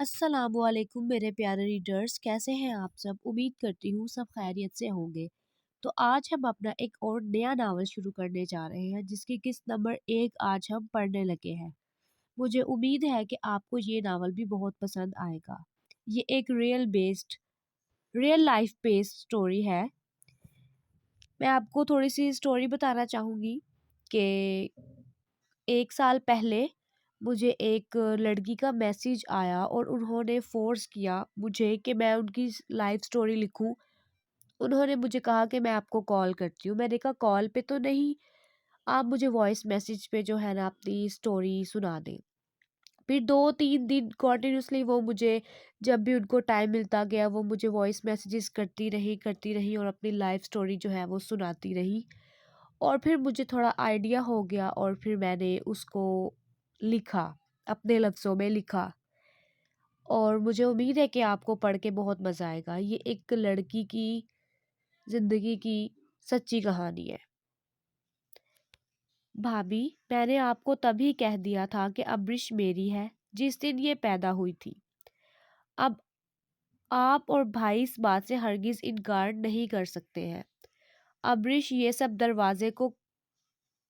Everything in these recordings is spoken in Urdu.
السلام علیکم میرے پیارے ریڈرز، کیسے ہیں آپ سب؟ امید کرتی ہوں سب خیریت سے ہوں گے۔ تو آج ہم اپنا ایک اور نیا ناول شروع کرنے جا رہے ہیں جس کی قسط نمبر 1 آج ہم پڑھنے لگے ہیں۔ مجھے امید ہے کہ آپ کو یہ ناول بھی بہت پسند آئے گا۔ یہ ایک ریئل لائف بیسڈ سٹوری ہے۔ میں آپ کو تھوڑی سی سٹوری بتانا چاہوں گی کہ 1 سال پہلے مجھے ایک لڑکی کا میسیج آیا اور انہوں نے فورس کیا مجھے کہ میں ان کی لائف سٹوری لکھوں۔ انہوں نے مجھے کہا کہ میں آپ کو کال کرتی ہوں۔ میں نے کہا کال پہ تو نہیں، آپ مجھے وائس میسیج پہ جو ہے نا اپنی سٹوری سنا دیں۔ پھر 2-3 دن کنٹینیوسلی وہ مجھے جب بھی ان کو ٹائم ملتا گیا وہ مجھے وائس میسیجز کرتی رہی اور اپنی لائف سٹوری جو ہے وہ سناتی رہی۔ اور پھر مجھے تھوڑا آئیڈیا ہو گیا اور پھر میں نے اس کو لکھا، اپنے لفظوں میں لکھا، اور مجھے امید ہے کہ آپ کو پڑھ کے بہت مزہ آئے گا۔ یہ ایک لڑکی کی زندگی کی سچی کہانی ہے۔ بھابھی، میں نے آپ کو تبھی کہہ دیا تھا کہ ابرش میری ہے جس دن یہ پیدا ہوئی تھی۔ اب آپ اور بھائی اس بات سے ہرگز انکار نہیں کر سکتے ہیں۔ ابرش یہ سب دروازے کو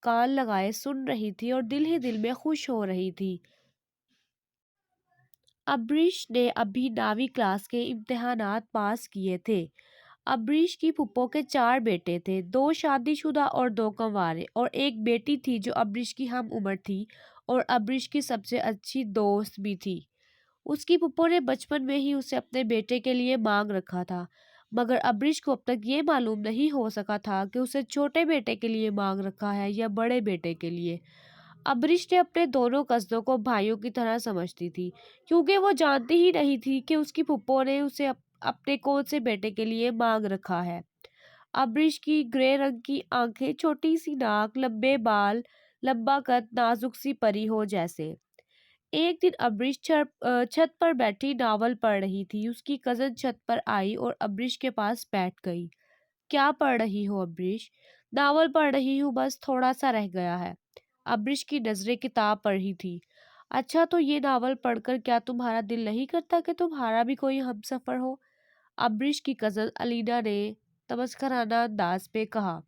کان لگائے سن رہی تھی اور دل ہی دل میں خوش ہو رہی تھی۔ ابریش نے ابھی 9ویں کلاس کے امتحانات پاس کیے تھے۔ ابریش کی پھپھو کے 4 بیٹے تھے، 2 شادی شدہ اور 2 کنوارے، اور ایک بیٹی تھی جو ابریش کی ہم عمر تھی اور ابریش کی سب سے اچھی دوست بھی تھی۔ اس کی پھپھو نے بچپن میں ہی اسے اپنے بیٹے کے لیے مانگ رکھا تھا، مگر ابریش کو اب تک یہ معلوم نہیں ہو سکا تھا کہ اسے چھوٹے بیٹے کے لیے مانگ رکھا ہے یا بڑے بیٹے کے لیے۔ ابریش نے اپنے دونوں کزنوں کو بھائیوں کی طرح سمجھتی تھی، کیونکہ وہ جانتی ہی نہیں تھی کہ اس کی پھپھو نے اسے اپنے کون سے بیٹے کے لیے مانگ رکھا ہے۔ ابریش کی گرے رنگ کی آنکھیں، چھوٹی سی ناک، لمبے بال، لمبا قد، نازک سی پری ہو جیسے۔ ایک دن ابریش چھت پر بیٹھی ناول پڑھ رہی تھی۔ اس کی کزن چھت پر آئی اور ابریش کے پاس بیٹھ گئی۔ کیا پڑھ رہی ہو ابریش؟ ناول پڑھ رہی ہوں، بس تھوڑا سا رہ گیا ہے۔ ابریش کی نظریں کتاب پر ہی تھی۔ اچھا، تو یہ ناول پڑھ کر کیا تمہارا دل نہیں کرتا کہ تمہارا بھی کوئی ہم سفر ہو؟ ابریش کی کزن الینا نے تمسخرانہ انداز میں کہا۔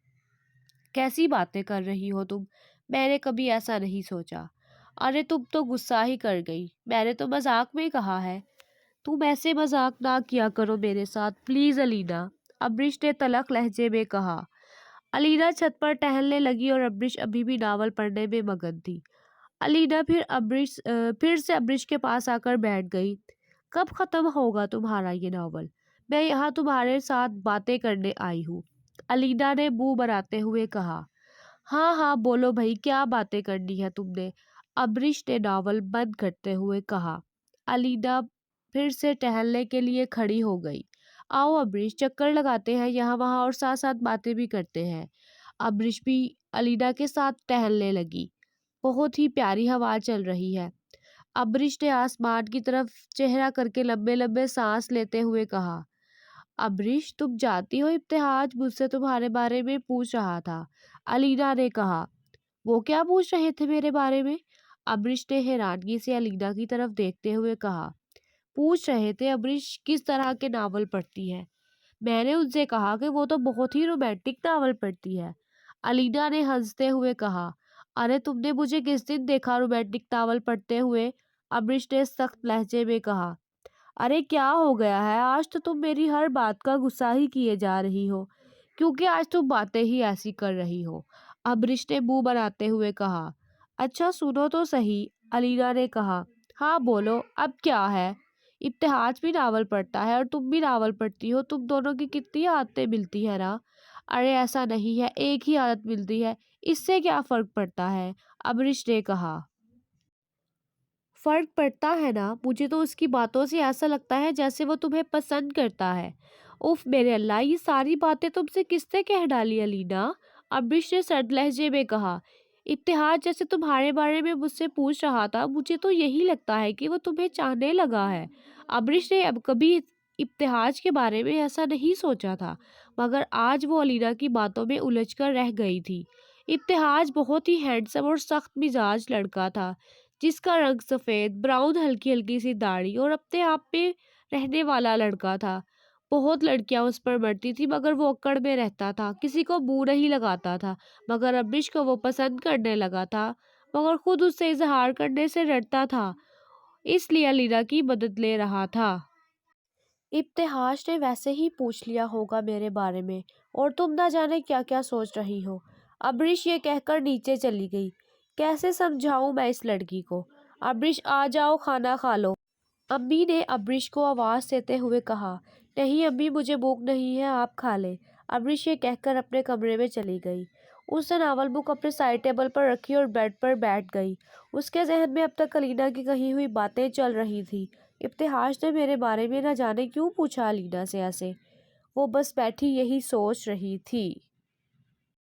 کیسی باتیں کر رہی ہو تم؟ میں نے کبھی ایسا نہیں سوچا۔ ارے تم تو غصہ ہی کر گئی، میں نے تو مذاق میں کہا ہے۔ تم ایسے مذاق نہ کیا کرو میرے ساتھ پلیز الینا، ابریش نے تلخ لہجے میں کہا۔ الینا چھت پر ٹہلنے لگی اور ابریش ابھی بھی ناول پڑھنے میں مگن تھی۔ الینا پھر سے ابریش کے پاس آ کر بیٹھ گئی۔ کب ختم ہوگا تمہارا یہ ناول؟ میں یہاں تمہارے ساتھ باتیں کرنے آئی ہوں، الینا نے منہ بناتے ہوئے کہا۔ ہاں ہاں بولو بھائی، کیا باتیں کرنی ہے تم نے؟ ابریش نے ناول بند کرتے ہوئے کہا۔ الینا پھر سے ٹہلنے کے لیے کھڑی ہو گئی۔ آؤ ابریش، چکر لگاتے ہیں یہاں وہاں اور ساتھ ساتھ باتیں بھی کرتے ہیں۔ ابریش بھی الینا کے ساتھ ٹہلنے لگی۔ بہت ہی پیاری ہوا چل رہی ہے۔ ابریش نے آسمان کی طرف چہرہ کر کے لمبے لمبے سانس لیتے ہوئے کہا۔ ابریش، تم جانتی ہو ابتہاج مجھ سے تمہارے بارے میں پوچھ رہا تھا، الینا نے کہا۔ وہ کیا پوچھ رہے تھے میرے بارے میں؟ ابریش نے حیرانگی سے الینا کی طرف دیکھتے ہوئے کہا۔ پوچھ رہے تھے ابریش کس طرح کے ناول پڑھتی ہے۔ میں نے ان سے کہا کہ وہ تو بہت ہی رومانٹک ناول پڑھتی ہے، الینا نے ہنستے ہوئے کہا۔ ارے تم نے مجھے کس دن دیکھا رومانٹک ناول پڑھتے ہوئے؟ ابریش نے سخت لہجے میں کہا۔ ارے کیا ہو گیا ہے؟ آج تو تم میری ہر بات کا غصہ ہی کیے جا رہی ہو، کیونکہ آج تم باتیں ہی ایسی کر رہی ہو، ابریش نے منہ بناتے ہوئے کہا۔ اچھا سنو تو صحیح، الینا نے کہا۔ ہاں بولو، اب کیا ہے؟ ابتہاج بھی ناول پڑھتا ہے اور تم بھی ناول پڑھتی ہو، تم دونوں کی کتنی عادتیں ملتی ہیں نا۔ ارے ایسا نہیں ہے، ایک ہی عادت ملتی ہے، اس سے کیا فرق پڑتا ہے؟ ابریش نے کہا۔ فرق پڑتا ہے نا، مجھے تو اس کی باتوں سے ایسا لگتا ہے جیسے وہ تمہیں پسند کرتا ہے۔ اوف میرے اللہ، یہ ساری باتیں تم سے کس نے کہہ ڈالی الینا؟ ابریش نے سرد لہجے میں کہا۔ ابتہاج جیسے تمہارے بارے میں مجھ سے پوچھ رہا تھا، مجھے تو یہی لگتا ہے کہ وہ تمہیں چاہنے لگا ہے۔ ابریش نے اب کبھی ابتہاج کے بارے میں ایسا نہیں سوچا تھا، مگر آج وہ الینا کی باتوں میں الجھ کر رہ گئی تھی۔ ابتہاج بہت ہی ہینڈسم اور سخت مزاج لڑکا تھا، جس کا رنگ سفید، براؤن، ہلکی ہلکی سی داڑھی اور اپنے آپ پہ رہنے والا لڑکا تھا۔ بہت لڑکیاں اس پر مرتی تھی مگر وہ اکڑ میں رہتا تھا، کسی کو منہ نہیں لگاتا تھا، مگر امریش کو وہ پسند کرنے لگا تھا، مگر خود اس سے اظہار کرنے سے ڈرتا تھا، اس لیے علینا کی مدد لے رہا تھا۔ ابتہاج نے ویسے ہی پوچھ لیا ہوگا میرے بارے میں، اور تم نہ جانے کیا کیا سوچ رہی ہو۔ امریش یہ کہہ کر نیچے چلی گئی۔ کیسے سمجھاؤں میں اس لڑکی کو؟ امریش آ جاؤ، کھانا کھا لو، امی نے امریش کو آواز دیتے ہوئے کہا۔ نہیں امی، مجھے بھوک نہیں ہے، آپ کھا لیں، امریش یہ کہہ کر اپنے کمرے میں چلی گئی۔ اس نے ناول بک اپنے سائڈ ٹیبل پر رکھی اور بیڈ پر بیٹھ گئی۔ اس کے ذہن میں اب تک علینا کی کہی ہوئی باتیں چل رہی تھی۔ ابتہاج نے میرے بارے میں نہ جانے کیوں پوچھا علینا سے ایسے، وہ بس بیٹھی یہی سوچ رہی تھی۔